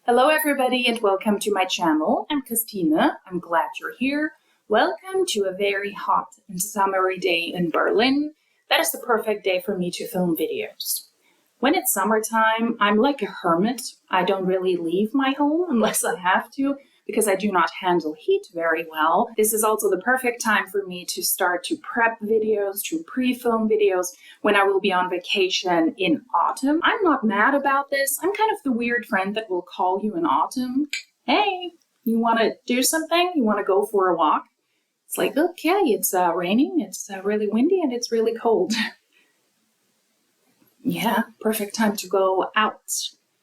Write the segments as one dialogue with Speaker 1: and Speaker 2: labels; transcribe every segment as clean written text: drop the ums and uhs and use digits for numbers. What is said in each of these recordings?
Speaker 1: Hello everybody and welcome to my channel. I'm Christina. I'm glad you're here. Welcome to a very hot and summery day in Berlin. That is the perfect day for me to film videos. When it's summertime, I'm like a hermit. I don't really leave my home unless I have to, because I do not handle heat very well. This is also the perfect time for me to start to prep videos, to pre-film videos when I will be on vacation in autumn. I'm not mad about this. I'm kind of the weird friend that will call you in autumn. Hey, you want to do something? You want to go for a walk? It's like, okay, it's raining, it's really windy, and it's really cold. Yeah, perfect time to go out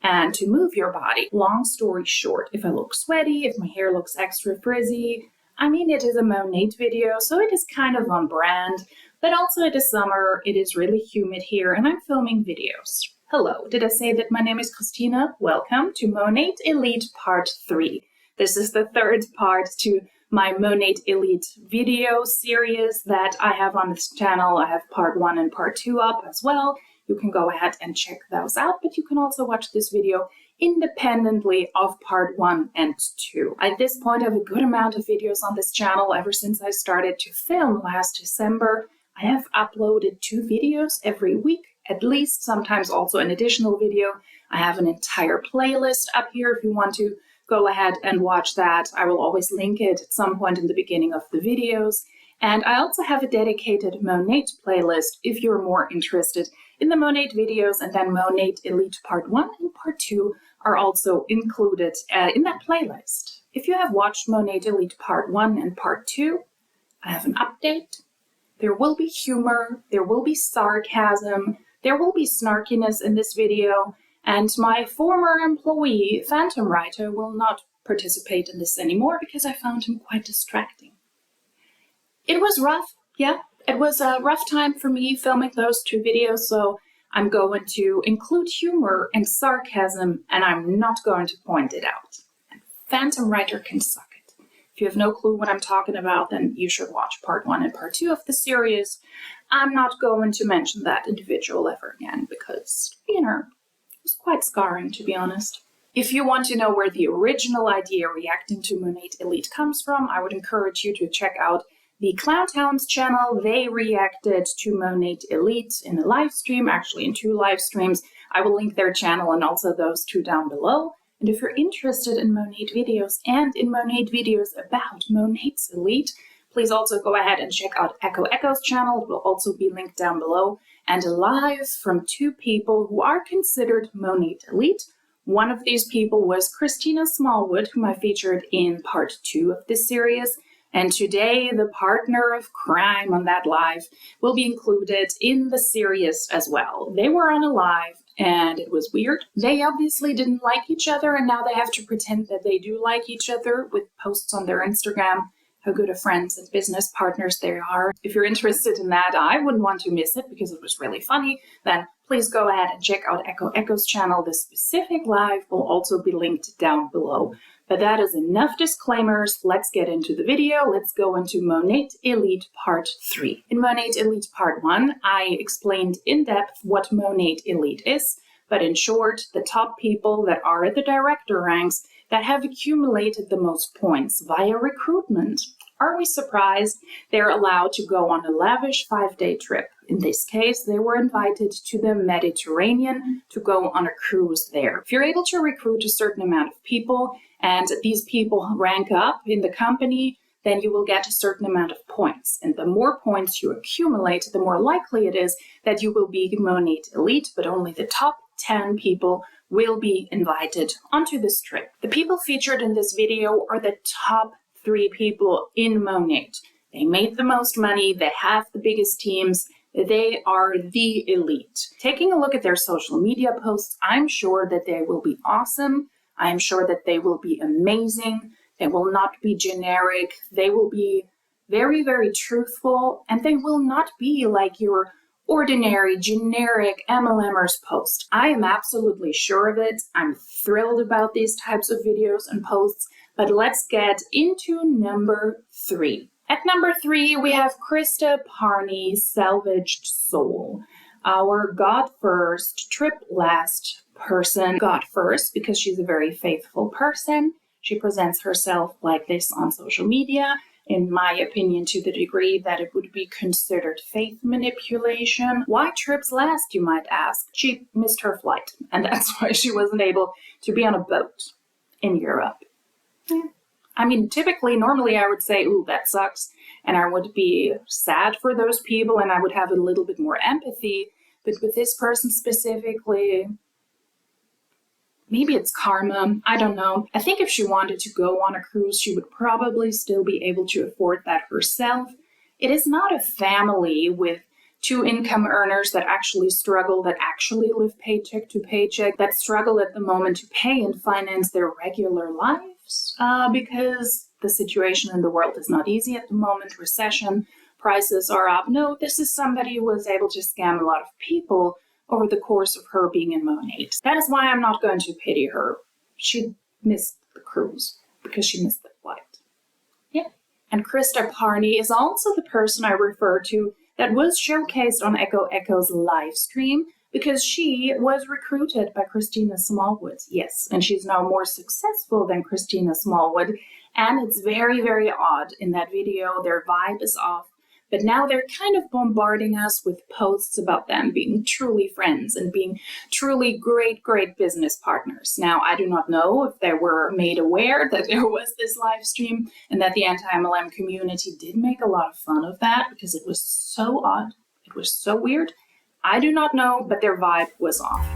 Speaker 1: and to move your body. Long story short, if I look sweaty, if my hair looks extra frizzy, I mean, it is a Monat video, so it is kind of on brand, but also it is summer, it is really humid here, and I'm filming videos. Hello, did I say that my name is Christina? Welcome to Monat Elite Part 3. This is the third part to my Monat Elite video series that I have on this channel. I have Part 1 and Part 2 up as well. You can go ahead and check those out, but you can also watch this video independently of Part 1 and 2. At this point, I have a good amount of videos on this channel. Ever since I started to film last December, I have uploaded 2 videos every week, at least, sometimes also an additional video. I have an entire playlist up here if you want to go ahead and watch that. I will always link it at some point in the beginning of the videos. And I also have a dedicated Monat playlist if you're more interested in the Monat videos, and then Monat Elite Part 1 and Part 2 are also included in that playlist. If you have watched Monat Elite Part 1 and Part 2, I have an update. There will be humor, there will be sarcasm, there will be snarkiness in this video, and my former employee, Phantom Writer, will not participate in this anymore because I found him quite distracting. It was rough, yeah. It was a rough time for me filming those 2 videos, so I'm going to include humor and sarcasm, and I'm not going to point it out. And Phantom Writer can suck it. If you have no clue what I'm talking about, then you should watch Part 1 and Part 2 of the series. I'm not going to mention that individual ever again because, you know, it was quite scarring, to be honest. If you want to know where the original idea reacting to Monat Elite comes from, I would encourage you to check out the Clowntown's channel. They reacted to Monat Elite in a live stream, actually in 2 live streams. I will link their channel and also those 2 down below. And if you're interested in Monat videos and in Monat videos about Monat's Elite, please also go ahead and check out Echo's channel. It will also be linked down below. And live from 2 people who are considered Monat Elite. One of these people was Christina Smallwood, whom I featured in Part 2 of this series. And today, the partner of crime on that live will be included in the series as well. They were on a live, and it was weird. They obviously didn't like each other, and now they have to pretend that they do like each other with posts on their Instagram, how good of friends and business partners they are. If you're interested in that, I wouldn't want to miss it because it was really funny. Then please go ahead and check out Echo's channel. The specific live will also be linked down below. But that is enough disclaimers. Let's get into the video. Let's go into Monat Elite Part 3. In Monat Elite Part 1, I explained in depth what Monat Elite is, but in short, the top people that are at the director ranks that have accumulated the most points via recruitment. Are we surprised? They're allowed to go on a lavish 5-day trip. In this case, they were invited to the Mediterranean to go on a cruise there. If you're able to recruit a certain amount of people, and these people rank up in the company, then you will get a certain amount of points. And the more points you accumulate, the more likely it is that you will be Monat Elite, but only the top 10 people will be invited onto this trip. The people featured in this video are the top 3 people in Monat. They made the most money, they have the biggest teams, they are the elite. Taking a look at their social media posts, I'm sure that they will be awesome. I'm sure that they will be amazing. They will not be generic. They will be very, very truthful, and they will not be like your ordinary, generic MLMers post. I am absolutely sure of it. I'm thrilled about these types of videos and posts, but let's get into number 3. At number 3, we have Krista Parney, Salvaged Soul. Our God First, Trip Last person got first because she's a very faithful person. She presents herself like this on social media, in my opinion, to the degree that it would be considered faith manipulation. Why trips last, you might ask? She missed her flight, and that's why she wasn't able to be on a boat in Europe. Yeah. I mean, normally I would say, ooh, that sucks, and I would be sad for those people, and I would have a little bit more empathy. But with this person specifically, maybe it's karma. I don't know. I think if she wanted to go on a cruise, she would probably still be able to afford that herself. It is not a family with 2 income earners that actually struggle, that actually live paycheck to paycheck, that struggle at the moment to pay and finance their regular lives, because the situation in the world is not easy at the moment. Recession, prices are up. No, this is somebody who was able to scam a lot of people over the course of her being in Monat. That is why I'm not going to pity her. She missed the cruise because she missed the flight. Yeah. And Krista Parney is also the person I refer to that was showcased on Echo Echo's live stream because she was recruited by Christina Smallwood. Yes, and she's now more successful than Christina Smallwood. And it's very, very odd in that video. Their vibe is off. But now they're kind of bombarding us with posts about them being truly friends and being truly great, great business partners. Now, I do not know if they were made aware that there was this live stream and that the anti-MLM community did make a lot of fun of that because it was so odd. It was so weird. I do not know, but their vibe was off.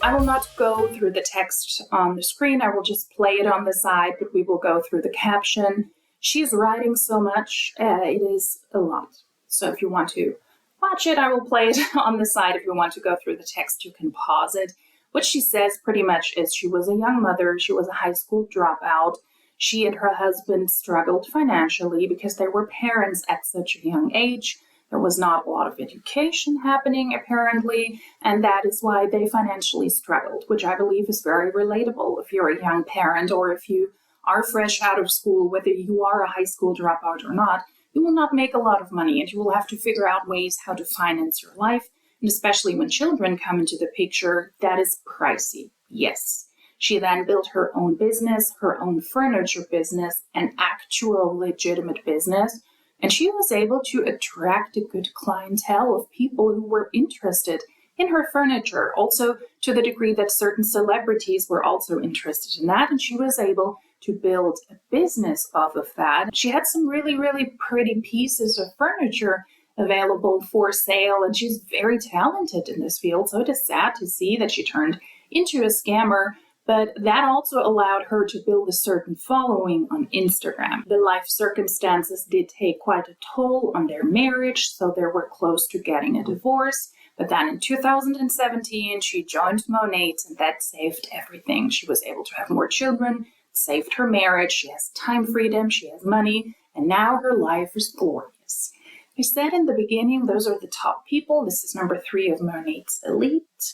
Speaker 1: I will not go through the text on the screen. I will just play it on the side, but we will go through the caption. She's writing so much. It is a lot. So if you want to watch it, I will play it on the side. If you want to go through the text, you can pause it. What she says pretty much is she was a young mother. She was a high school dropout. She and her husband struggled financially because they were parents at such a young age. There was not a lot of education happening, apparently, and that is why they financially struggled, which I believe is very relatable if you're a young parent or if you are fresh out of school, whether you are a high school dropout or not. You will not make a lot of money, and you will have to figure out ways how to finance your life, and especially when children come into the picture, that is pricey. Yes. She then built her own business, her own furniture business, an actual legitimate business. And she was able to attract a good clientele of people who were interested in her furniture, also to the degree that certain celebrities were also interested in that. And she was able to build a business off of that. She had some really, really pretty pieces of furniture available for sale, and she's very talented in this field. So it is sad to see that she turned into a scammer. But that also allowed her to build a certain following on Instagram. The life circumstances did take quite a toll on their marriage, so they were close to getting a divorce. But then in 2017, she joined Monat, and that saved everything. She was able to have more children, saved her marriage, she has time freedom, she has money, and now her life is glorious. I said in the beginning, those are the top people. This is number 3 of Monat Elite.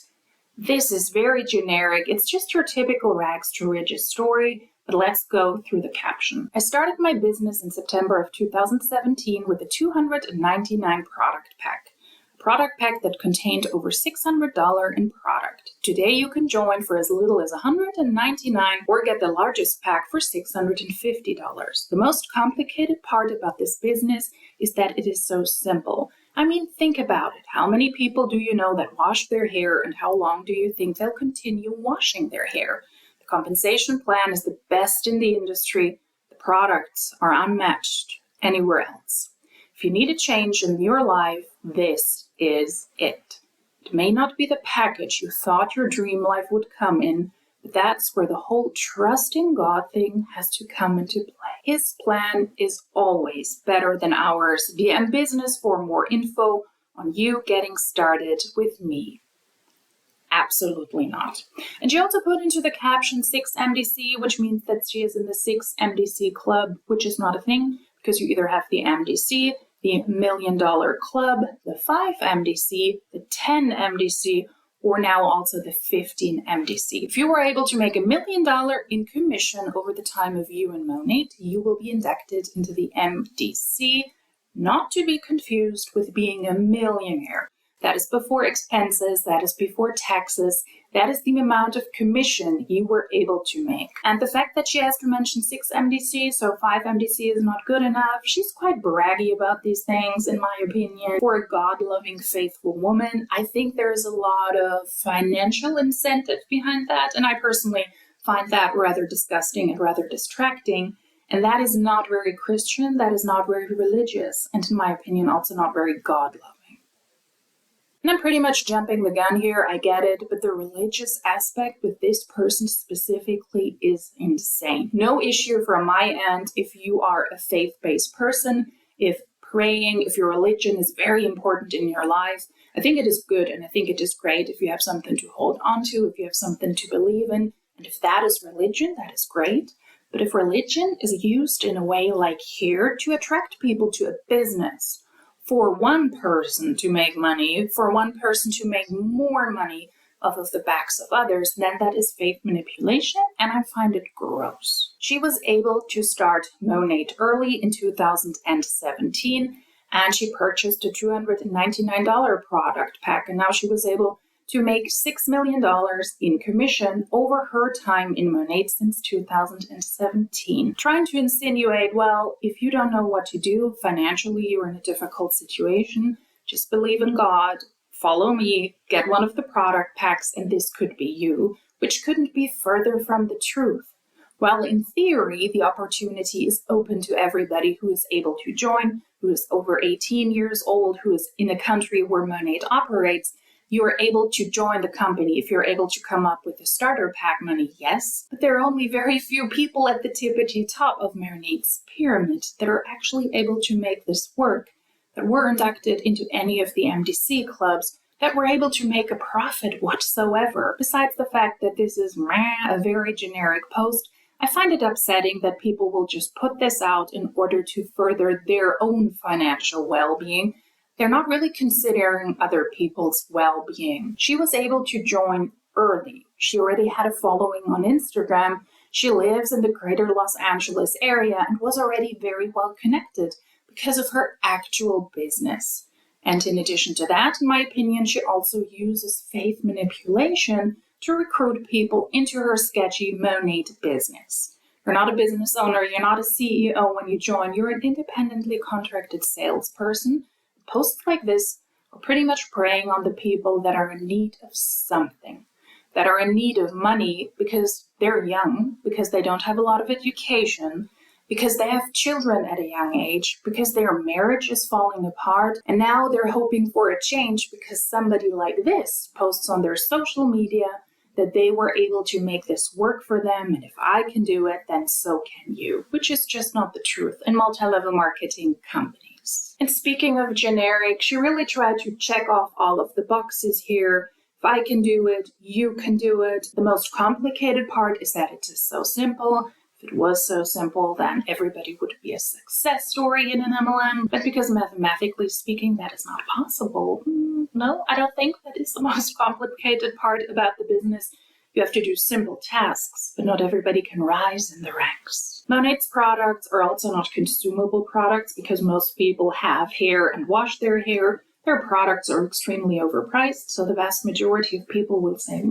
Speaker 1: This is very generic. It's just your typical rags to riches story, but let's go through the caption. I started my business in September of 2017 with a $299 product pack. A product pack that contained over $600 in product. Today you can join for as little as $199 or get the largest pack for $650. The most complicated part about this business is that it is so simple. I mean, think about it. How many people do you know that wash their hair, and how long do you think they'll continue washing their hair? The compensation plan is the best in the industry. The products are unmatched anywhere else. If you need a change in your life, this is it. It may not be the package you thought your dream life would come in, but that's where the whole trust in God thing has to come into play. His plan is always better than ours. DM Business for more info on you getting started with me. Absolutely not. And she also put into the caption 6MDC, which means that she is in the 6MDC club, which is not a thing because you either have the MDC, the $1 Million Club, the 5MDC, the 10MDC, or now also the 15MDC. If you were able to make $1 million in commission over the time of you and Monat, you will be inducted into the MDC, not to be confused with being a millionaire. That is before expenses, that is before taxes, that is the amount of commission you were able to make. And the fact that she has to mention 6MDC, so 5MDC is not good enough, she's quite braggy about these things, in my opinion. For a God-loving, faithful woman, I think there is a lot of financial incentive behind that, and I personally find that rather disgusting and rather distracting. And that is not very Christian, that is not very religious, and in my opinion also not very God-loving. And I'm pretty much jumping the gun here, I get it, but the religious aspect with this person specifically is insane. No issue from my end if you are a faith-based person, if praying, if your religion is very important in your life. I think it is good and I think it is great if you have something to hold on to, if you have something to believe in, and if that is religion, that is great. But if religion is used in a way like here to attract people to a business, for one person to make money, for one person to make more money off of the backs of others, then that is faith manipulation, and I find it gross. She was able to start Monat early in 2017, and she purchased a $299 product pack, and now she was able to make $6 million in commission over her time in Monat since 2017. Trying to insinuate, well, if you don't know what to do financially, you're in a difficult situation, just believe in God, follow me, get one of the product packs, and this could be you, which couldn't be further from the truth. While in theory, the opportunity is open to everybody who is able to join, who is over 18 years old, who is in a country where Monat operates, you are able to join the company if you're able to come up with the starter pack money, yes, but there are only very few people at the tippity top of Monat's pyramid that are actually able to make this work, that were inducted into any of the MDC clubs, that were able to make a profit whatsoever. Besides the fact that this is a very generic post, I find it upsetting that people will just put this out in order to further their own financial well-being. They're not really considering other people's well-being. She was able to join early. She already had a following on Instagram. She lives in the greater Los Angeles area and was already very well connected because of her actual business. And in addition to that, in my opinion, she also uses faith manipulation to recruit people into her sketchy Monat business. You're not a business owner, you're not a CEO when you join, you're an independently contracted salesperson. Posts like this are pretty much preying on the people that are in need of something, that are in need of money because they're young, because they don't have a lot of education, because they have children at a young age, because their marriage is falling apart, and now they're hoping for a change because somebody like this posts on their social media that they were able to make this work for them, and if I can do it, then so can you, which is just not the truth in multi-level marketing companies. And speaking of generic, she really tried to check off all of the boxes here. If I can do it, you can do it. The most complicated part is that it is so simple. If it was so simple, then everybody would be a success story in an MLM. But because mathematically speaking, that is not possible. No, I don't think that is the most complicated part about the business. You have to do simple tasks, but not everybody can rise in the ranks. Monat's products are also not consumable products because most people have hair and wash their hair. Their products are extremely overpriced, so the vast majority of people will say,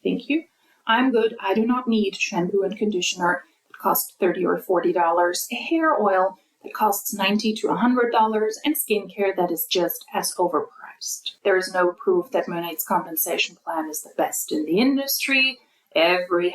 Speaker 1: thank you. I'm good. I do not need shampoo and conditioner that cost $30 or $40. A hair oil that costs $90 to $100, and skincare that is just as overpriced. There is no proof that Monat's compensation plan is the best in the industry. Every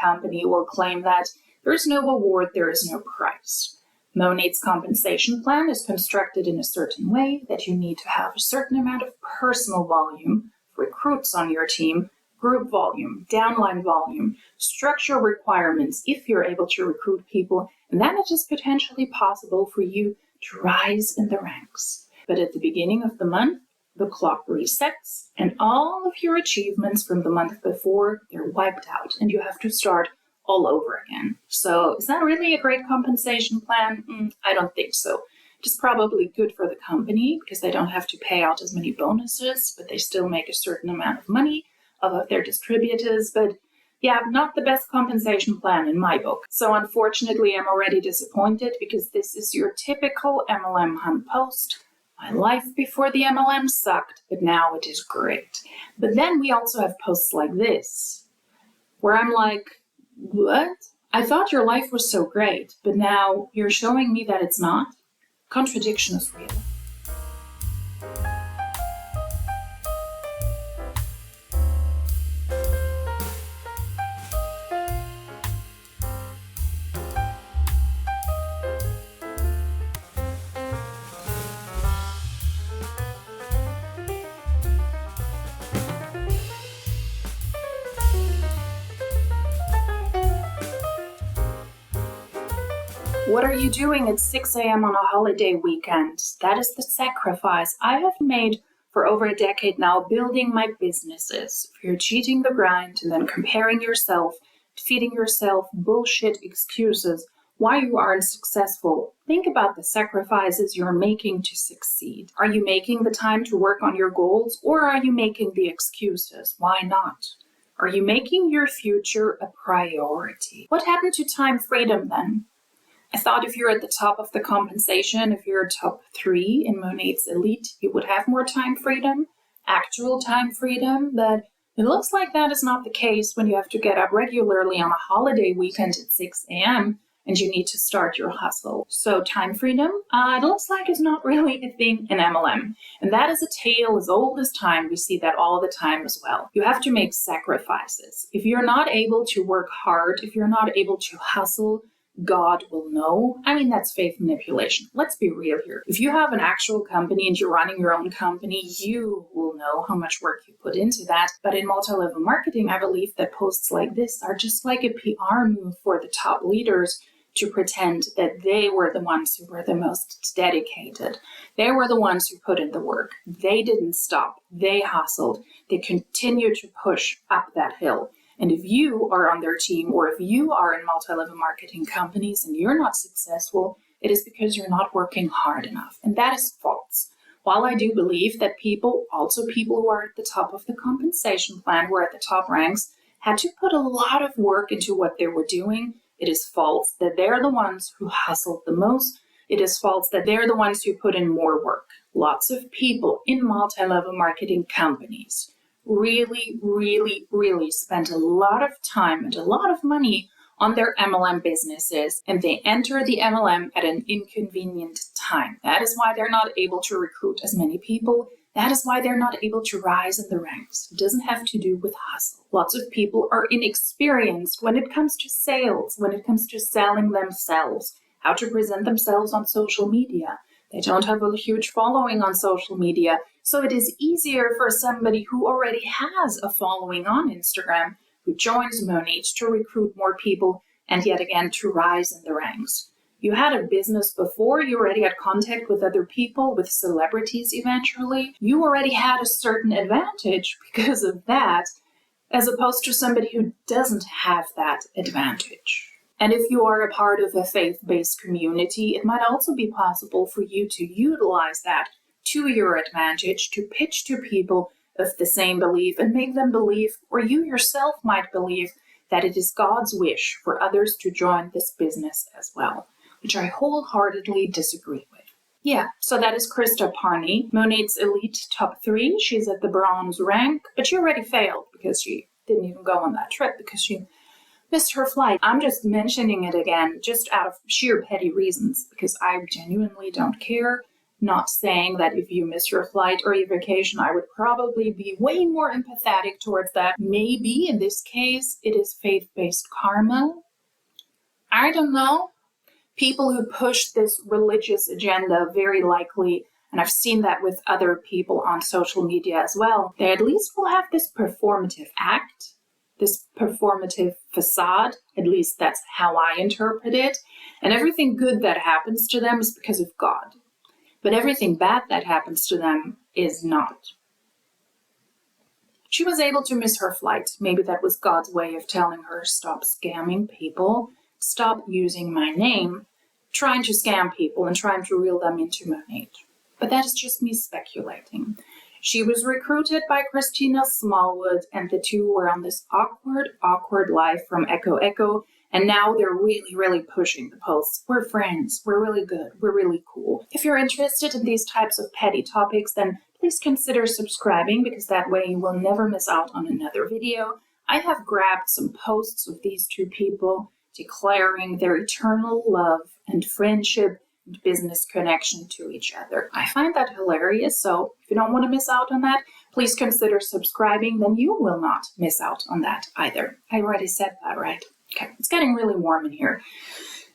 Speaker 1: company will claim that. There is no award, there is no price. Monat's compensation plan is constructed in a certain way that you need to have a certain amount of personal volume, recruits on your team, group volume, downline volume, structural requirements if you're able to recruit people, and then it is potentially possible for you to rise in the ranks. But at the beginning of the month, the clock resets, and all of your achievements from the month before, they're wiped out, and you have to start all over again. So is that really a great compensation plan? I don't think so. It is probably good for the company because they don't have to pay out as many bonuses, but they still make a certain amount of money of their distributors. But yeah, not the best compensation plan in my book. So unfortunately, I'm already disappointed because this is your typical MLM hunt post. My life before the MLM sucked, but now it is great. But then we also have posts like this, where I'm like, what? I thought your life was so great, but now you're showing me that it's not? Contradiction is real. What are you doing at 6 a.m. on a holiday weekend? That is the sacrifice I have made for over a decade now, building my businesses. If you're cheating the grind and then comparing yourself, feeding yourself bullshit excuses why you aren't successful, think about the sacrifices you're making to succeed. Are you making the time to work on your goals, or are you making the excuses? Why not? Are you making your future a priority? What happened to time freedom then? I thought if you're at the top of the compensation, if you're top 3 in Monat's Elite, you would have more time freedom, actual time freedom, but it looks like that is not the case when you have to get up regularly on a holiday weekend at 6 a.m. and you need to start your hustle. So time freedom, it looks like it's not really a thing in MLM. And that is a tale as old as time. We see that all the time as well. You have to make sacrifices. If you're not able to work hard, if you're not able to hustle, God will know. I mean, that's faith manipulation. Let's be real here. If you have an actual company and you're running your own company, you will know how much work you put into that. But in multi-level marketing, I believe that posts like this are just like a PR move for the top leaders to pretend that they were the ones who were the most dedicated. They were the ones who put in the work. They didn't stop. They hustled. They continued to push up that hill. And if you are on their team, or if you are in multi-level marketing companies and you're not successful, it is because you're not working hard enough. And that is false. While I do believe that people who are at the top of the compensation plan, who are at the top ranks, had to put a lot of work into what they were doing, it is false that they're the ones who hustled the most. It is false that they're the ones who put in more work. Lots of people in multi-level marketing companies really spent a lot of time and a lot of money on their MLM businesses, and they enter the MLM at an inconvenient time. That is why they're not able to recruit as many people. That is why they're not able to rise in the ranks. It doesn't have to do with hustle. Lots of people are inexperienced when it comes to sales, when it comes to selling themselves, how to present themselves on social media. They don't have a huge following on social media, so it is easier for somebody who already has a following on Instagram, who joins Monat, to recruit more people and yet again to rise in the ranks. You had a business before, you already had contact with other people, with celebrities eventually. You already had a certain advantage because of that, as opposed to somebody who doesn't have that advantage. And if you are a part of a faith-based community, it might also be possible for you to utilize that to your advantage, to pitch to people of the same belief and make them believe, or you yourself might believe, that it is God's wish for others to join this business as well, which I wholeheartedly disagree with. Yeah, so that is Krista Parney, Monat's Elite top 3. She's at the bronze rank, but she already failed because she didn't even go on that trip because she missed her flight. I'm just mentioning it again, just out of sheer petty reasons, because I genuinely don't care. Not saying that if you miss your flight or your vacation, I would probably be way more empathetic towards that. Maybe in this case, it is faith-based karma. I don't know. People who push this religious agenda very likely, and I've seen that with other people on social media as well, they at least will have this performative act, this performative facade. At least that's how I interpret it. And everything good that happens to them is because of God. But everything bad that happens to them is not. She was able to miss her flight. Maybe that was God's way of telling her, stop scamming people, stop using my name, trying to scam people and trying to reel them into Monat. But that is just me speculating. She was recruited by Christina Smallwood, and the two were on this awkward life from Echo Echo. And now they're really pushing the posts. We're friends. We're really good. We're really cool. If you're interested in these types of petty topics, then please consider subscribing, because that way you will never miss out on another video. I have grabbed some posts of these two people declaring their eternal love and friendship and business connection to each other. I find that hilarious, so if you don't want to miss out on that, please consider subscribing. Then you will not miss out on that either. I already said that, right? Okay, it's getting really warm in here.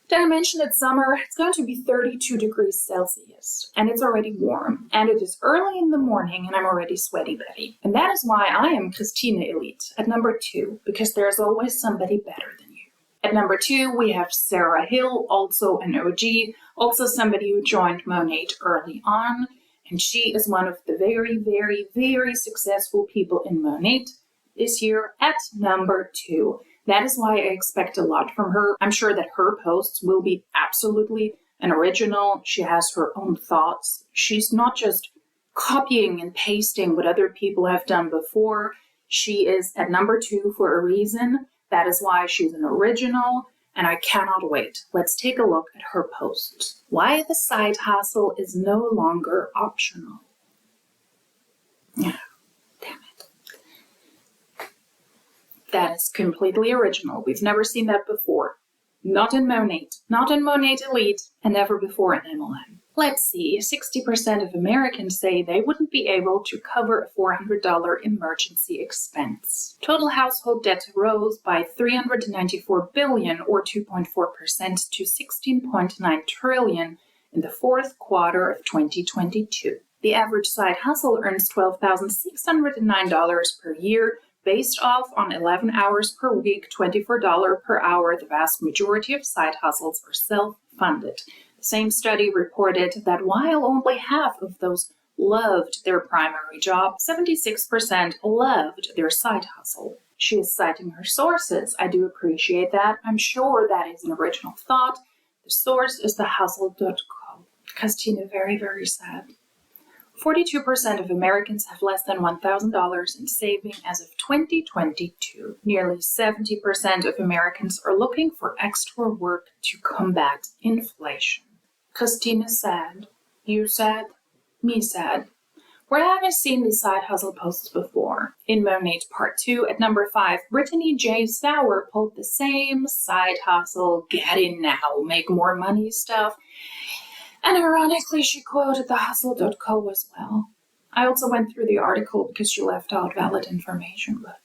Speaker 1: Did I mention it's summer? It's going to be 32 degrees Celsius, and it's already warm, and it is early in the morning, and I'm already sweaty Betty. And that is why I am Christina Elite at number 2, because there's always somebody better than you. At number 2, we have Sarah Hill, also an OG, also somebody who joined Monat early on, and she is one of the very successful people in Monat this year at number 2. That is why I expect a lot from her. I'm sure that her posts will be absolutely an original. She has her own thoughts. She's not just copying and pasting what other people have done before. She is at number 2 for a reason. That is why she's an original, and I cannot wait. Let's take a look at her posts. Why the side hustle is no longer optional. Yeah. That is completely original. We've never seen that before. Not in Monat, not in Monat Elite, and never before in MLM. Let's see, 60% of Americans say they wouldn't be able to cover a $400 emergency expense. Total household debt rose by $394 billion, or 2.4%, to $16.9 trillion in the fourth quarter of 2022. The average side hustle earns $12,609 per year, based off on 11 hours per week, $24 per hour. The vast majority of side hustles are self-funded. The same study reported that while only half of those loved their primary job, 76% loved their side hustle. She is citing her sources. I do appreciate that. I'm sure that is an original thought. The source is thehustle.co. Christina, very sad. 42% of Americans have less than $1,000 in saving as of 2022. Nearly 70% of Americans are looking for extra work to combat inflation. Christina sad. You sad. Me sad. Where have I seen these side hustle posts before? In Monat Part 2 at number 5, Brittany J. Sauer pulled the same side hustle, get in now, make more money stuff. And ironically, she quoted thehustle.co as well. I also went through the article because she left out valid information, but...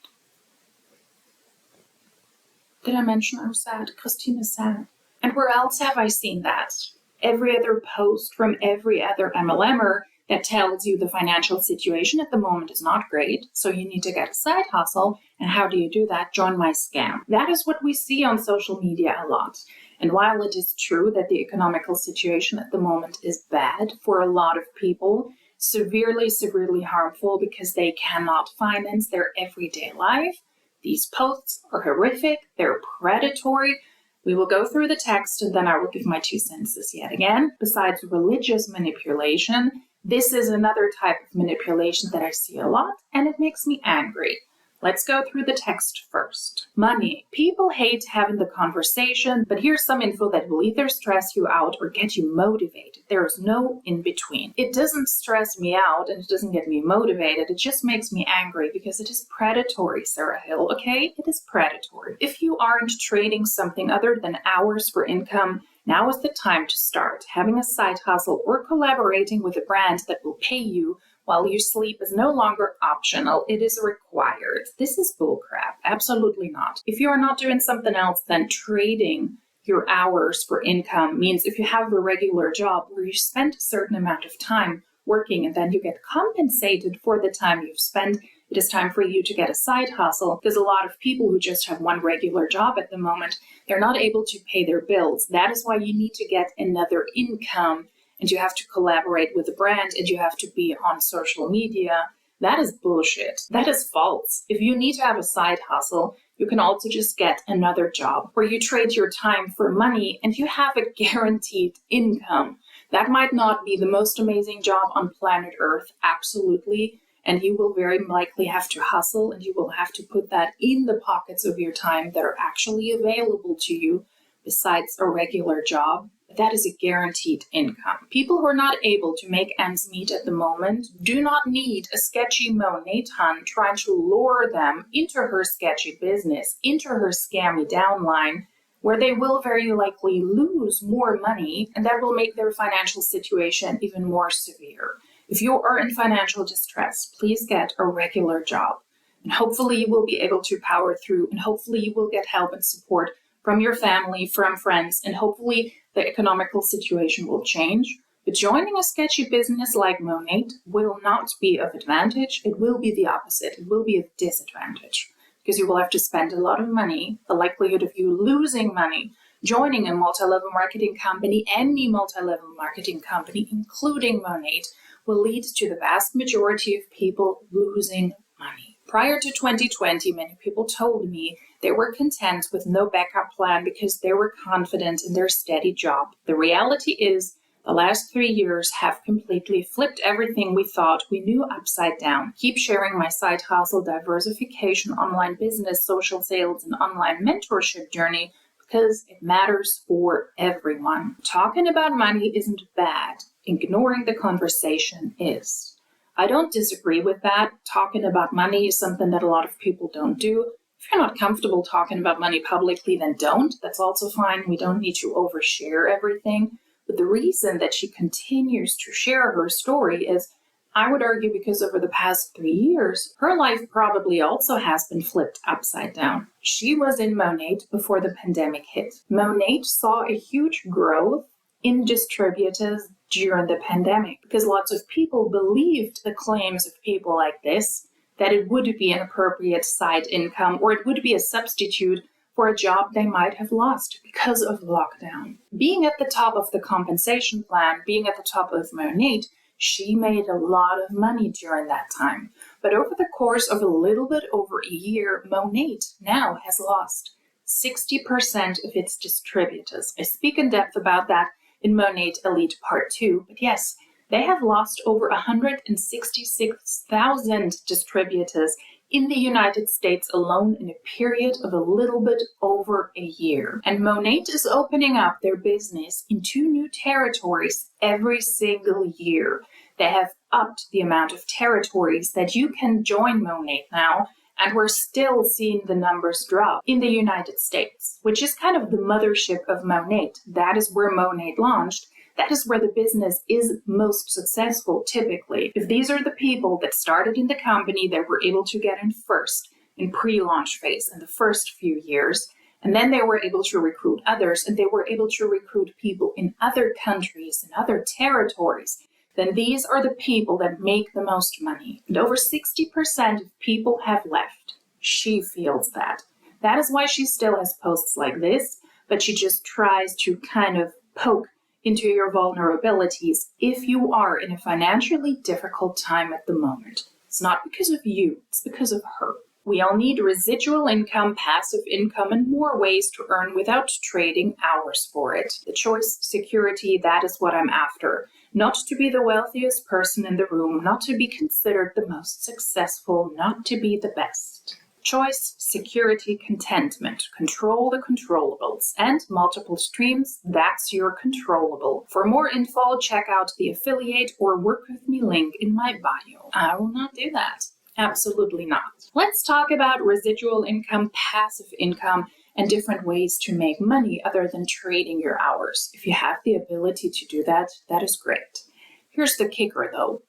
Speaker 1: Did I mention I was sad? Christina's sad. And where else have I seen that? Every other post from every other MLMer that tells you the financial situation at the moment is not great, so you need to get a side hustle. And how do you do that? Join my scam. That is what we see on social media a lot. And while it is true that the economical situation at the moment is bad for a lot of people, severely harmful because they cannot finance their everyday life, these posts are horrific, they're predatory. We will go through the text and then I will give my 2 cents yet again. Besides religious manipulation, this is another type of manipulation that I see a lot, and it makes me angry. Let's go through the text first. Money. People hate having the conversation, but here's some info that will either stress you out or get you motivated. There is no in between. It doesn't stress me out and it doesn't get me motivated. It just makes me angry because it is predatory, Sarah Hill, okay? It is predatory. If you aren't trading something other than hours for income, now is the time to start. Having a side hustle or collaborating with a brand that will pay you while you sleep is no longer optional, it is required. This is bullcrap. Absolutely not. If you are not doing something else, then trading your hours for income means if you have a regular job where you spend a certain amount of time working and then you get compensated for the time you've spent, it is time for you to get a side hustle, because a lot of people who just have one regular job at the moment, they're not able to pay their bills. That is why you need to get another income, and you have to collaborate with a brand, and you have to be on social media. That is bullshit. That is false. If you need to have a side hustle, you can also just get another job where you trade your time for money and you have a guaranteed income. That might not be the most amazing job on planet Earth, absolutely, and you will very likely have to hustle, and you will have to put that in the pockets of your time that are actually available to you besides a regular job. That is a guaranteed income. People who are not able to make ends meet at the moment do not need a sketchy Monat hun trying to lure them into her sketchy business, into her scammy downline, where they will very likely lose more money, and that will make their financial situation even more severe. If you are in financial distress, please get a regular job, and hopefully you will be able to power through, and hopefully you will get help and support from your family, from friends, and hopefully the economical situation will change. But joining a sketchy business like Monat will not be of advantage. It will be the opposite. It will be of disadvantage, because you will have to spend a lot of money. The likelihood of you losing money joining a multi-level marketing company, any multi-level marketing company, including Monat, will lead to the vast majority of people losing money. Prior to 2020, many people told me they were content with no backup plan because they were confident in their steady job. The reality is, the last 3 years have completely flipped everything we thought we knew upside down. Keep sharing my side hustle, diversification, online business, social sales, and online mentorship journey because it matters for everyone. Talking about money isn't bad. Ignoring the conversation is. I don't disagree with that. Talking about money is something that a lot of people don't do. If you're not comfortable talking about money publicly, then don't. That's also fine. We don't need to overshare everything. But the reason that she continues to share her story is, I would argue, because over the past 3 years, her life probably also has been flipped upside down. She was in Monat before the pandemic hit. Monat saw a huge growth in distributors during the pandemic because lots of people believed the claims of people like this, that it would be an appropriate side income or it would be a substitute for a job they might have lost because of lockdown. Being at the top of the compensation plan, being at the top of Monat, she made a lot of money during that time. But over the course of a little bit over a year, Monat now has lost 60% of its distributors. I speak in depth about that in Monat Elite Part 2, but yes, they have lost over 166,000 distributors in the United States alone in a period of a little bit over a year. And Monat is opening up their business in 2 new territories every single year. They have upped the amount of territories that you can join Monat now, and we're still seeing the numbers drop in the United States, which is kind of the mothership of Monat. That is where Monat launched. That is where the business is most successful typically. If these are the people that started in the company that were able to get in first in pre-launch phase in the first few years, and then they were able to recruit others, and they were able to recruit people in other countries and other territories, then these are the people that make the most money. And over 60% of people have left. She feels that. That is why she still has posts like this, but she just tries to kind of poke into your vulnerabilities if you are in a financially difficult time at the moment. It's not because of you, it's because of her. We all need residual income, passive income, and more ways to earn without trading hours for it. The choice, security, that is what I'm after. Not to be the wealthiest person in the room, not to be considered the most successful, not to be the best. Choice, security, contentment. Control the controllables. And multiple streams, that's your controllable. For more info, check out the affiliate or work with me link in my bio. I will not do that. Absolutely not. Let's talk about residual income, passive income, and different ways to make money other than trading your hours. If you have the ability to do that, that is great. Here's the kicker though.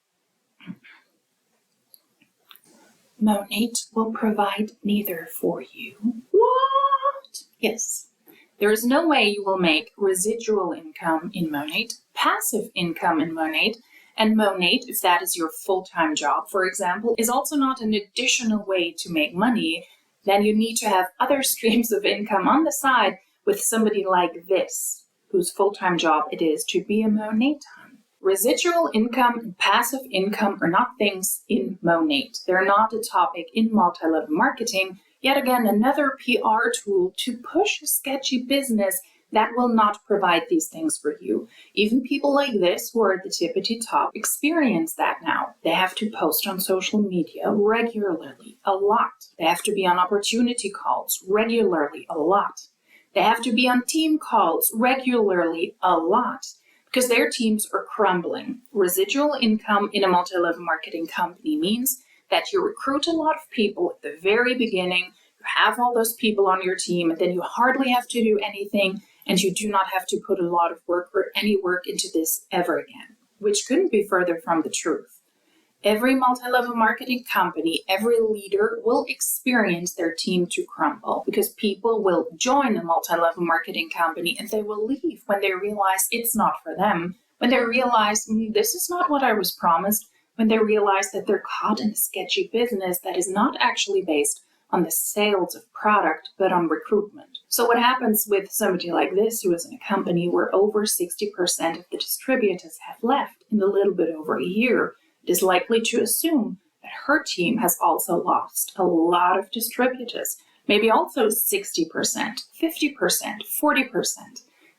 Speaker 1: Monat will provide neither for you. What? Yes. There is no way you will make residual income in Monat, passive income in Monat, and Monat, if that is your full-time job, for example, is also not an additional way to make money. Then you need to have other streams of income on the side with somebody like this, whose full-time job it is to be a Monat. Residual income and passive income are not things in Monat. They're not a topic in multi-level marketing. Yet again, another PR tool to push a sketchy business that will not provide these things for you. Even people like this who are at the tippity top experience that now. They have to post on social media regularly, a lot. They have to be on opportunity calls regularly, a lot. They have to be on team calls regularly, a lot. Because their teams are crumbling. Residual income in a multi-level marketing company means that you recruit a lot of people at the very beginning, you have all those people on your team, and then you hardly have to do anything, and you do not have to put a lot of work or any work into this ever again, which couldn't be further from the truth. Every multi-level marketing company, every leader will experience their team to crumble because people will join a multi-level marketing company and they will leave when they realize it's not for them, when they realize this is not what I was promised, when they realize that they're caught in a sketchy business that is not actually based on the sales of product, but on recruitment. So what happens with somebody like this who is in a company where over 60% of the distributors have left in a little bit over a year, it is likely to assume that her team has also lost a lot of distributors, maybe also 60%, 50%, 40%.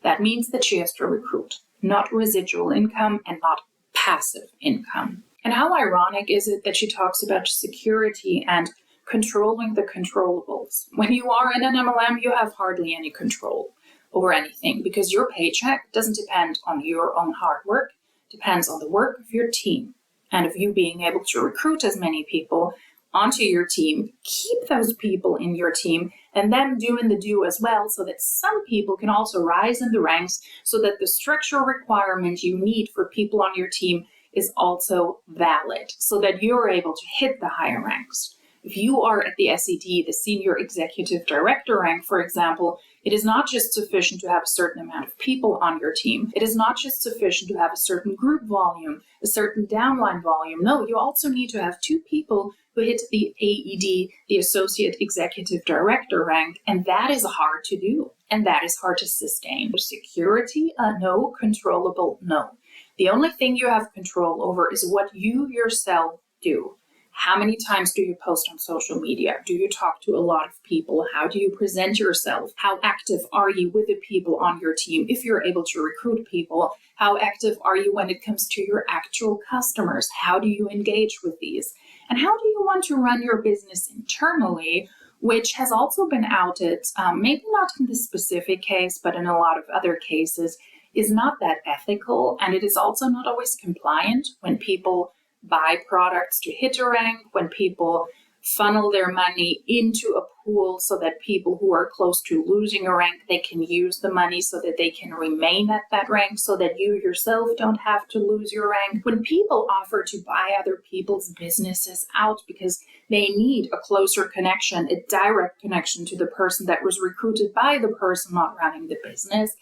Speaker 1: That means that she has to recruit, not residual income and not passive income. And how ironic is it that she talks about security and controlling the controllables? When you are in an MLM, you have hardly any control over anything because your paycheck doesn't depend on your own hard work, it depends on the work of your team. And of you being able to recruit as many people onto your team, keep those people in your team, and them doing the do as well so that some people can also rise in the ranks so that the structural requirement you need for people on your team is also valid so that you're able to hit the higher ranks. If you are at the SED, the Senior Executive Director rank, for example, it is not just sufficient to have a certain amount of people on your team. It is not just sufficient to have a certain group volume, a certain downline volume. No, you also need to have 2 people who hit the AED, the Associate Executive Director rank, and that is hard to do, and that is hard to sustain. Security, no. Controllable, no. The only thing you have control over is what you yourself do. How many times do you post on social media? Do you talk to a lot of people? How do you present yourself? How active are you with the people on your team if you're able to recruit people? How active are you when it comes to your actual customers? How do you engage with these? And how do you want to run your business internally, which has also been outed, maybe not in this specific case, but in a lot of other cases, is not that ethical, and it is also not always compliant when people buy products to hit a rank, when people funnel their money into a pool so that people who are close to losing a rank, they can use the money so that they can remain at that rank so that you yourself don't have to lose your rank. When people offer to buy other people's businesses out because they need a closer connection, a direct connection to the person that was recruited by the person not running the business,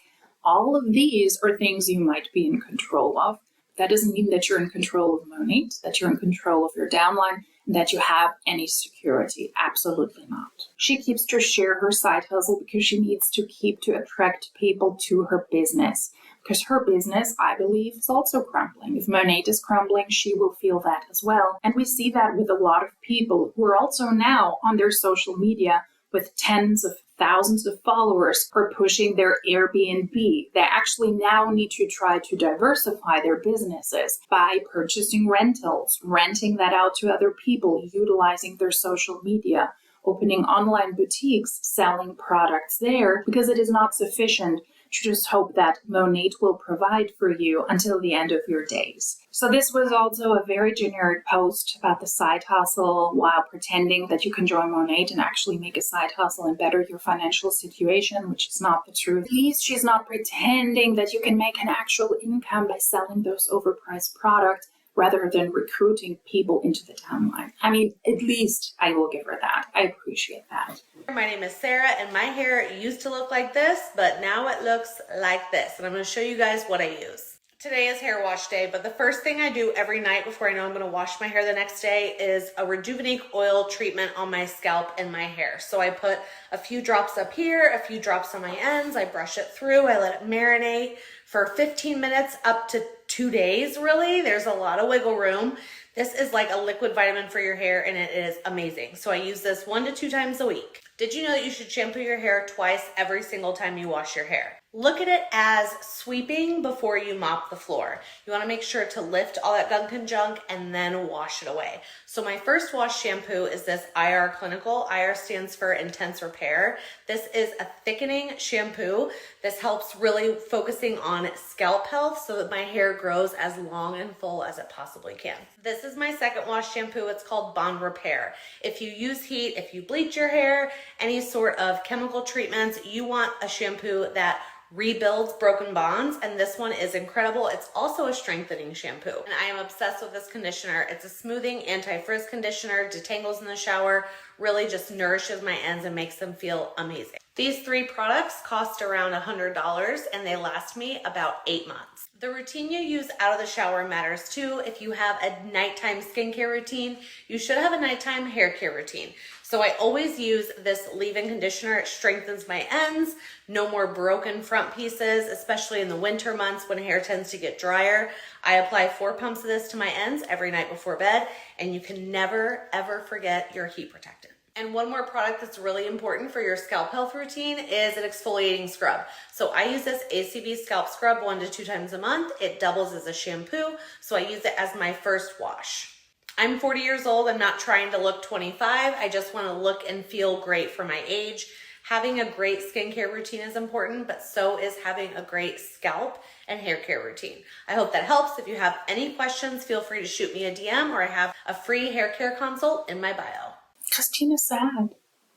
Speaker 1: all of these are things you might be in control of. That doesn't mean that you're in control of Monat, that you're in control of your downline, and that you have any security. Absolutely not. She keeps to share her side hustle because she needs to keep to attract people to her business. Because her business, I believe, is also crumbling. If Monat is crumbling, she will feel that as well. And we see that with a lot of people who are also now on their social media with tens of thousands of followers are pushing their Airbnb. They actually now need to try to diversify their businesses by purchasing rentals, renting that out to other people, utilizing their social media. opening online boutiques, selling products there, because it is not sufficient to just hope that Monat will provide for you until the end of your days. So this was also a very generic post about the side hustle while pretending that you can join Monat and actually make a side hustle and better your financial situation, which is not the truth. At least she's not pretending that you can make an actual income by selling those overpriced products rather than recruiting people into the downline. I mean, at least I will give her that. I appreciate that.
Speaker 2: My name is Sarah, and my hair used to look like this, but now it looks like this. And I'm going to show you guys what I use. Today is hair wash day, but the first thing I do every night before I know I'm going to wash my hair the next day is a Rejuvenate oil treatment on my scalp and my hair. So I put a few drops up here, a few drops on my ends. I brush it through. I let it marinate for 15 minutes up to 2 days, really. There's a lot of wiggle room. This is like a liquid vitamin for your hair, and it is amazing. So I use this 1 to 2 times a week. Did you know that you should shampoo your hair twice every single time you wash your hair? Look at it as sweeping before you mop the floor. You want to make sure to lift all that gunk and junk and then wash it away. So my first wash shampoo is this IR Clinical. IR stands for Intense Repair. This is a thickening shampoo. This helps really focusing on scalp health so that my hair grows as long and full as it possibly can. This is my second wash shampoo. It's called Bond Repair. If you use heat, if you bleach your hair, any sort of chemical treatments, you want a shampoo that rebuilds broken bonds, and this one is incredible. It's also a strengthening shampoo, and I am obsessed with this conditioner. It's a smoothing anti-frizz conditioner, detangles in the shower, really just nourishes my ends and makes them feel amazing. These 3 products cost around $100 and they last me about 8 months. The routine you use out of the shower matters too. If you have a nighttime skincare routine, you should have a nighttime hair care routine. So I always use this leave-in conditioner. It strengthens my ends, no more broken front pieces, especially in the winter months when hair tends to get drier. I apply 4 pumps of this to my ends every night before bed, and you can never, ever forget your heat protectant. And one more product that's really important for your scalp health routine is an exfoliating scrub. So I use this ACB scalp scrub 1 to 2 times a month. It doubles as a shampoo, so I use it as my first wash. I'm 40 years old. I'm not trying to look 25. I just want to look and feel great for my age. Having a great skincare routine is important, but so is having a great scalp and hair care routine. I hope that helps. If you have any questions, feel free to shoot me a DM, or I have a free hair care consult in my bio.
Speaker 1: Christina's sad.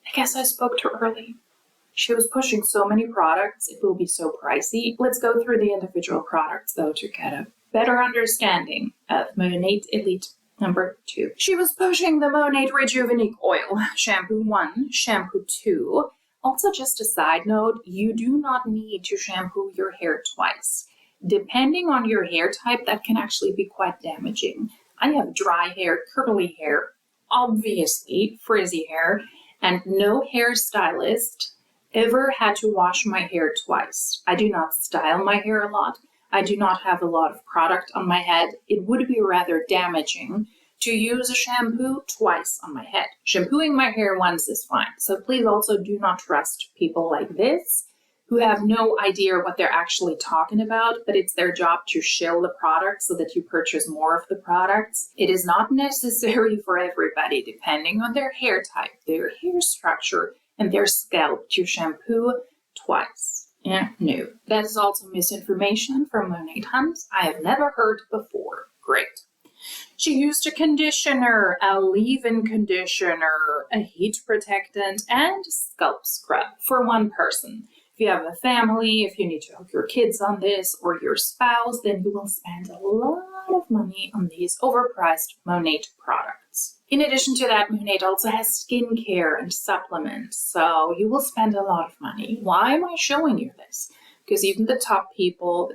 Speaker 1: I guess I spoke too early. She was pushing so many products, it will be so pricey. Let's go through the individual products, though, to get a better understanding of Monat Elite number 2. She was pushing the Monat Rejuvenate Oil, Shampoo 1, Shampoo 2. Also, just a side note, you do not need to shampoo your hair twice. Depending on your hair type, that can actually be quite damaging. I have dry hair, curly hair, obviously frizzy hair, and no hairstylist ever had to wash my hair twice. I do not style my hair a lot. I do not have a lot of product on my head. It would be rather damaging to use a shampoo twice on my head. Shampooing my hair once is fine. So please also do not trust people like this who have no idea what they're actually talking about, but it's their job to shill the product so that you purchase more of the products. It is not necessary for everybody, depending on their hair type, their hair structure, and their scalp, to shampoo twice. Yeah, no. That is also misinformation from Monat Hunt. I have never heard before. Great. She used a conditioner, a leave-in conditioner, a heat protectant, and scalp scrub for one person. If you have a family, if you need to hook your kids on this or your spouse, then you will spend a lot of money on these overpriced Monat products. In addition to that, Monat also has skincare and supplements, so you will spend a lot of money. Why am I showing you this? Because even the top people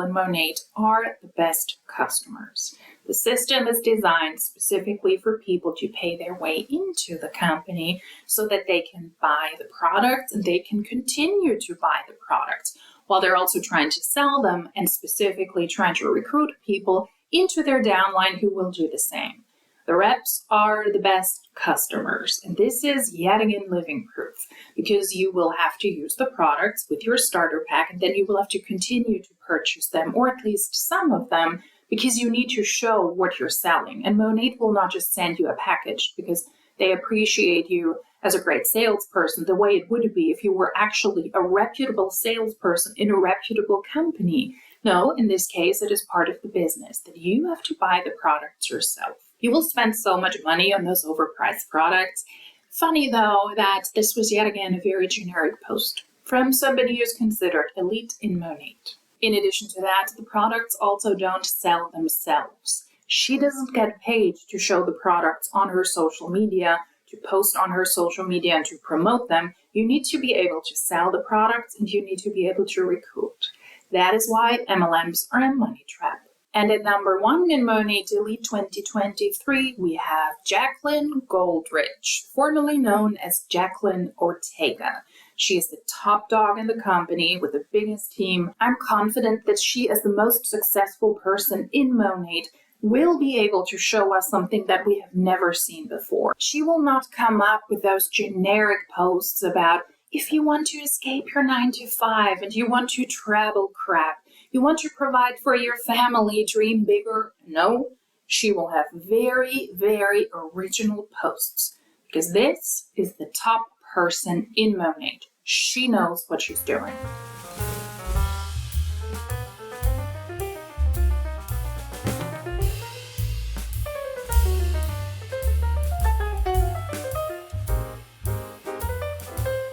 Speaker 1: in Monat are the best customers. The system is designed specifically for people to pay their way into the company so that they can buy the products and they can continue to buy the products while they're also trying to sell them and specifically trying to recruit people into their downline who will do the same. The reps are the best customers, and this is yet again living proof, because you will have to use the products with your starter pack, and then you will have to continue to purchase them, or at least some of them, because you need to show what you're selling. And Monat will not just send you a package, because They appreciate you as a great salesperson the way it would be if you were actually a reputable salesperson in a reputable company. No, in this case, it is part of the business that you have to buy the products yourself. You will spend so much money on those overpriced products. Funny, though, that this was yet again a very generic post from somebody who's considered elite in Monat. In addition to that, the products also don't sell themselves. She doesn't get paid to show the products on her social media, to post on her social media and to promote them. You need to be able to sell the products and you need to be able to recruit. That is why MLMs are a money trap. And at number 1 in Monat Elite 2023, we have Jacqueline Goldrich, formerly known as Jacqueline Ortega. She is the top dog in the company with the biggest team. I'm confident that she, as the most successful person in Monat, will be able to show us something that we have never seen before. She will not come up with those generic posts about if you want to escape your 9-to-5 and you want to travel crap, you want to provide for your family, dream bigger. No, she will have very, very original posts because this is the top person in Monat. She knows what she's doing.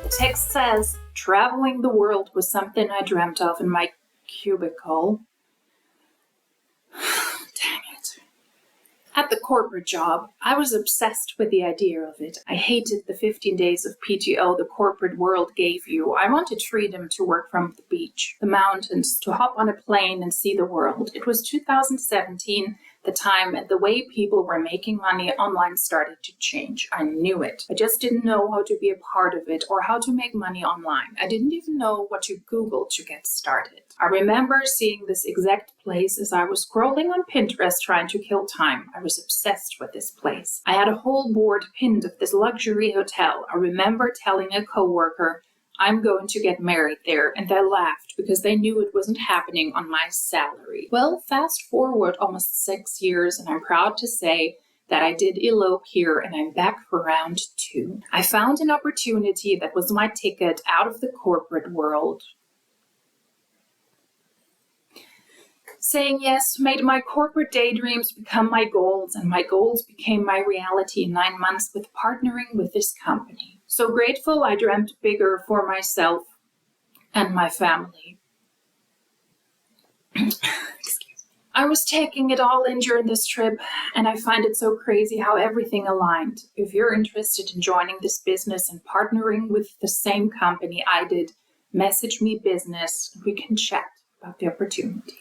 Speaker 1: The text says, traveling the world was something I dreamt of in my cubicle. Dang it. At the corporate job, I was obsessed with the idea of it. I hated the 15 days of PTO the corporate world gave you. I wanted freedom to work from the beach, the mountains, to hop on a plane and see the world. It was 2017, the time and the way people were making money online started to change. I knew it. I just didn't know how to be a part of it or how to make money online. I didn't even know what to Google to get started. I remember seeing this exact place as I was scrolling on Pinterest trying to kill time. I was obsessed with this place. I had a whole board pinned of this luxury hotel. I remember telling a coworker, I'm going to get married there, and they laughed because they knew it wasn't happening on my salary. Well, fast forward almost 6 years, and I'm proud to say that I did elope here and I'm back for round 2. I found an opportunity that was my ticket out of the corporate world. Saying yes made my corporate daydreams become my goals, and my goals became my reality in 9 months with partnering with this company. So grateful I dreamt bigger for myself and my family. I was taking it all in during this trip, and I find it so crazy how everything aligned. If you're interested in joining this business and partnering with the same company I did, message me business. We can chat about the opportunity.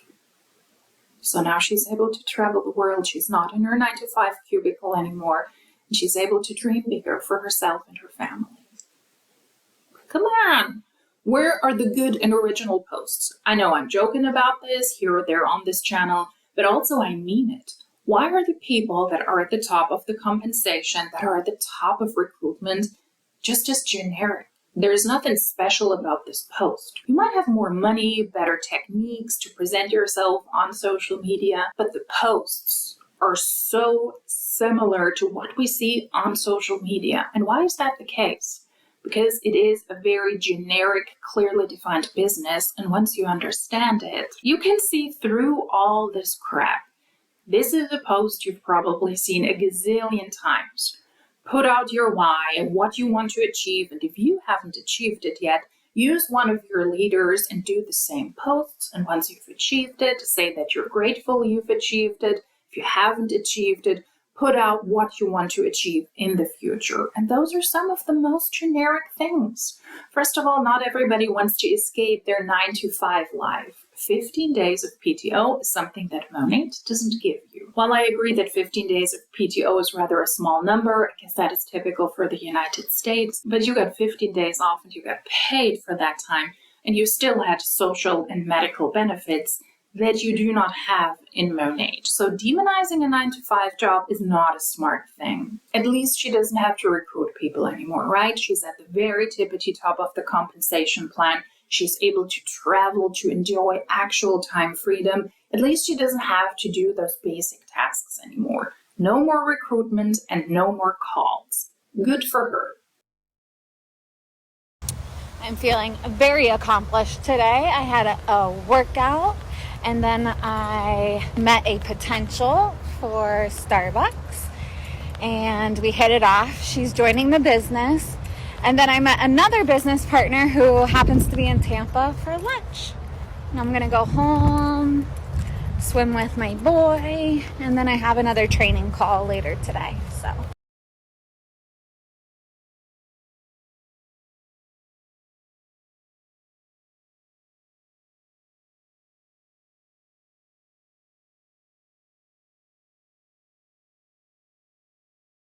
Speaker 1: So now she's able to travel the world. She's not in her 9-to-5 cubicle anymore, and she's able to dream bigger for herself and her family. Come on! Where are the good and original posts? I know I'm joking about this here or there on this channel, but also I mean it. Why are the people that are at the top of the compensation, that are at the top of recruitment, just as generic? There's nothing special about this post. You might have more money, better techniques to present yourself on social media, but the posts are so similar to what we see on social media. And why is that the case? Because it is a very generic, clearly defined business, and once you understand it, you can see through all this crap. This is a post you've probably seen a gazillion times. Put out your why and what you want to achieve, and if you haven't achieved it yet, use one of your leaders and do the same posts, and once you've achieved it, say that you're grateful you've achieved it. If you haven't achieved it, put out what you want to achieve in the future. And those are some of the most generic things. First of all, not everybody wants to escape their 9-to-5 life. 15 days of PTO is something that Monat doesn't give you. While I agree that 15 days of PTO is rather a small number, I guess that is typical for the United States, but you got 15 days off and you got paid for that time, and you still had social and medical benefits that you do not have in Monat. So demonizing a 9-to-5 job is not a smart thing. At least she doesn't have to recruit people anymore, right? She's at the very tippity top of the compensation plan. She's able to travel, to enjoy actual time freedom. At least she doesn't have to do those basic tasks anymore. No more recruitment and no more calls. Good for her.
Speaker 3: I'm feeling very accomplished today. I had a workout, and then I met a potential for Starbucks, and we hit it off. She's joining the business. And then I met another business partner who happens to be in Tampa for lunch. And I'm gonna go home, swim with my boy, and then I have another training call later today. So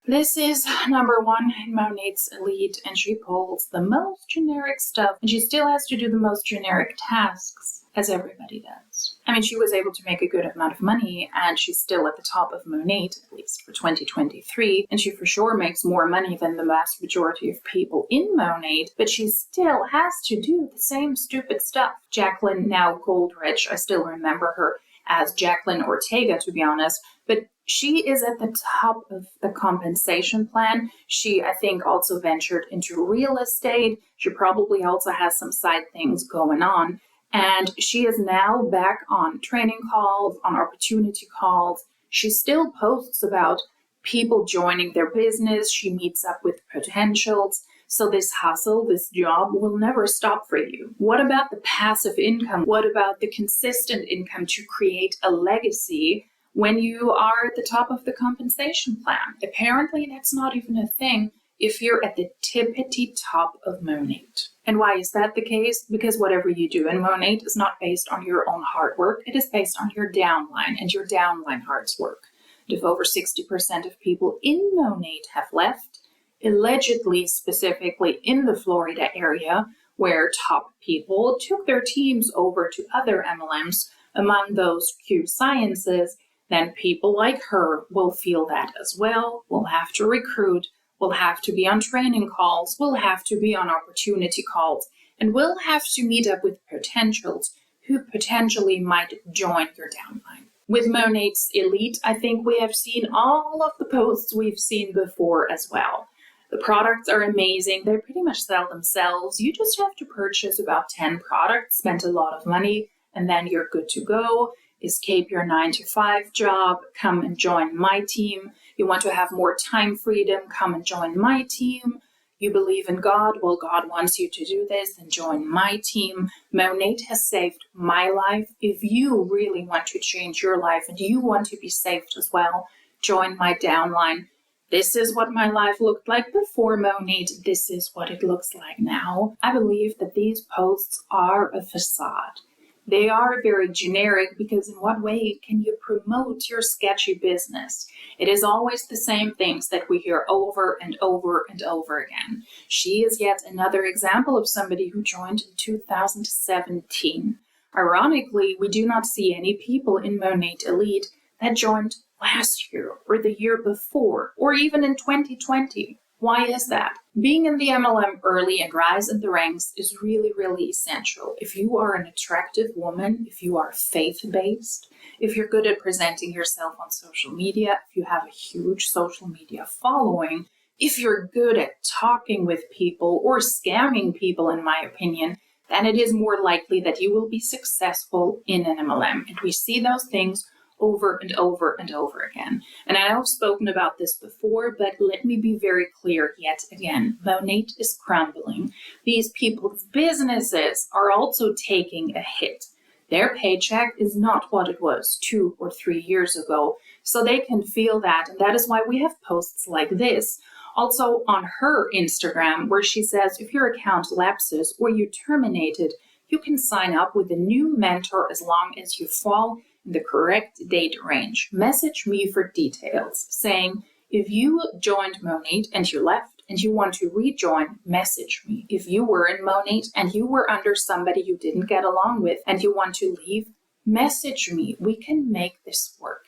Speaker 1: This is number 1 in Monat's Elite, and she pulls the most generic stuff, and she still has to do the most generic tasks, as everybody does. I mean, she was able to make a good amount of money, and she's still at the top of Monat, at least for 2023, and she for sure makes more money than the vast majority of people in Monat, but she still has to do the same stupid stuff. Jacqueline, now Goldrich, I still remember her as Jacqueline Ortega, to be honest, but she is at the top of the compensation plan. She, I think, also ventured into real estate. She probably also has some side things going on. And she is now back on training calls, on opportunity calls. She still posts about people joining their business. She meets up with potentials. So this hustle, this job will never stop for you. What about the passive income? What about the consistent income to create a legacy when you are at the top of the compensation plan? Apparently, that's not even a thing if you're at the tippity top of Monat. And why is that the case? Because whatever you do in Monat is not based on your own hard work. It is based on your downline and your downline hard work. If over 60% of people in Monat have left, allegedly specifically in the Florida area, where top people took their teams over to other MLMs, among those Q Sciences, then people like her will feel that as well, will have to recruit, will have to be on training calls, will have to be on opportunity calls, and will have to meet up with potentials who potentially might join your downline. With Monat's Elite, I think we have seen all of the posts we've seen before as well. The products are amazing. They pretty much sell themselves. You just have to purchase about 10 products, spend a lot of money, and then you're good to go. Escape your 9-to-5 job, come and join my team. You want to have more time freedom, come and join my team. You believe in God, well, God wants you to do this, then join my team. Monat has saved my life. If you really want to change your life and you want to be saved as well, join my downline. This is what my life looked like before Monat. This is what it looks like now. I believe that these posts are a facade. They are very generic because in what way can you promote your sketchy business? It is always the same things that we hear over and over and over again. She is yet another example of somebody who joined in 2017. Ironically, we do not see any people in Monat Elite that joined last year or the year before or even in 2020. Why is that? Being in the MLM early and rise in the ranks is really, really essential. If you are an attractive woman, if you are faith-based, if you're good at presenting yourself on social media, if you have a huge social media following, if you're good at talking with people or scamming people, in my opinion, then it is more likely that you will be successful in an MLM. And we see those things over and over and over again. And I know I've spoken about this before, but let me be very clear yet again. Monat is crumbling. These people's businesses are also taking a hit. Their paycheck is not what it was 2 or 3 years ago, so they can feel that. And that is why we have posts like this. Also on her Instagram, where she says if your account lapses or you terminate it, you can sign up with a new mentor as long as you fall in the correct date range. Message me for details, saying if you joined Monat and you left and you want to rejoin, message me. If you were in Monat and you were under somebody you didn't get along with and you want to leave, message me. We can make this work.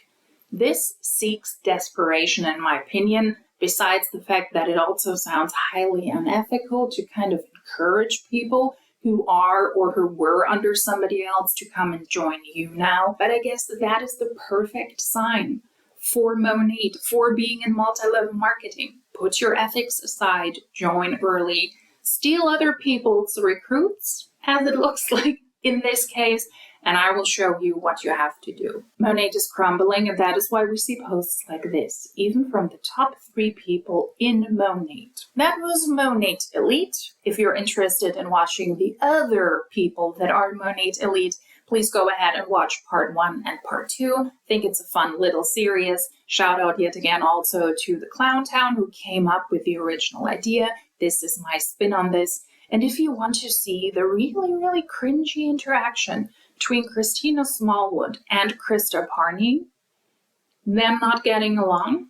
Speaker 1: This seeks desperation, in my opinion, besides the fact that it also sounds highly unethical to kind of encourage people who are or who were under somebody else to come and join you now. But I guess that is the perfect sign for Monat, for being in multi-level marketing. Put your ethics aside, join early, steal other people's recruits, as it looks like in this case, and I will show you what you have to do. Monat is crumbling, and that is why we see posts like this, even from the top 3 people in Monat. That was Monat Elite. If you're interested in watching the other people that are Monat Elite, please go ahead and watch part 1 and part 2. I think it's a fun little series. Shout out yet again also to the Clown Town who came up with the original idea. This is my spin on this. And if you want to see the really, really cringy interaction between Christina Smallwood and Krista Parney, them not getting along,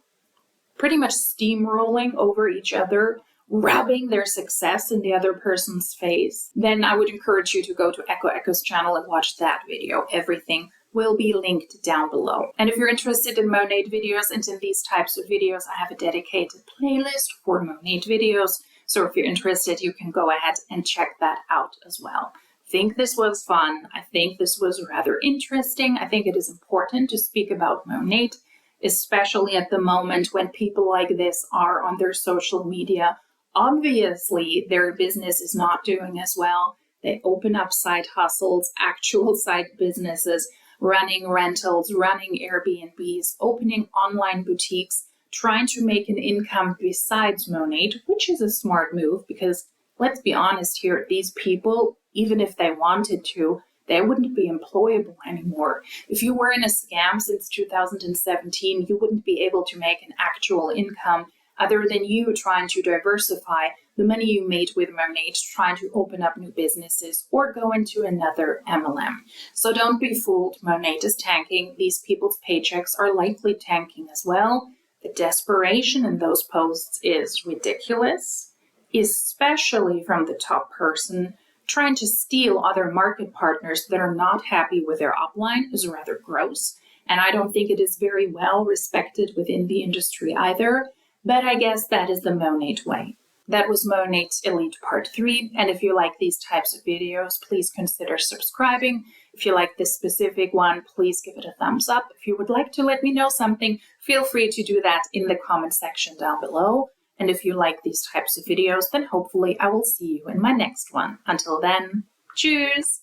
Speaker 1: pretty much steamrolling over each other, rubbing their success in the other person's face, then I would encourage you to go to Echo Echo's channel and watch that video. Everything will be linked down below. And if you're interested in Monat videos and in these types of videos, I have a dedicated playlist for Monat videos. So if you're interested, you can go ahead and check that out as well. I think this was fun. I think this was rather interesting. I think it is important to speak about Monat, especially at the moment when people like this are on their social media. Obviously, their business is not doing as well. They open up side hustles, actual side businesses, running rentals, running Airbnbs, opening online boutiques, trying to make an income besides Monat, which is a smart move because let's be honest here, these people, even if they wanted to, they wouldn't be employable anymore. If you were in a scam since 2017, you wouldn't be able to make an actual income other than you trying to diversify the money you made with Monat, trying to open up new businesses or go into another MLM. So don't be fooled, Monat is tanking. These people's paychecks are likely tanking as well. The desperation in those posts is ridiculous, especially from the top person. Trying to steal other market partners that are not happy with their upline is rather gross, and I don't think it is very well respected within the industry either, but I guess that is the Monat way. That was Monat Elite Part 3, and if you like these types of videos, please consider subscribing. If you like this specific one, please give it a thumbs up. If you would like to let me know something, feel free to do that in the comment section down below. And if you like these types of videos, then hopefully I will see you in my next one. Until then, cheers!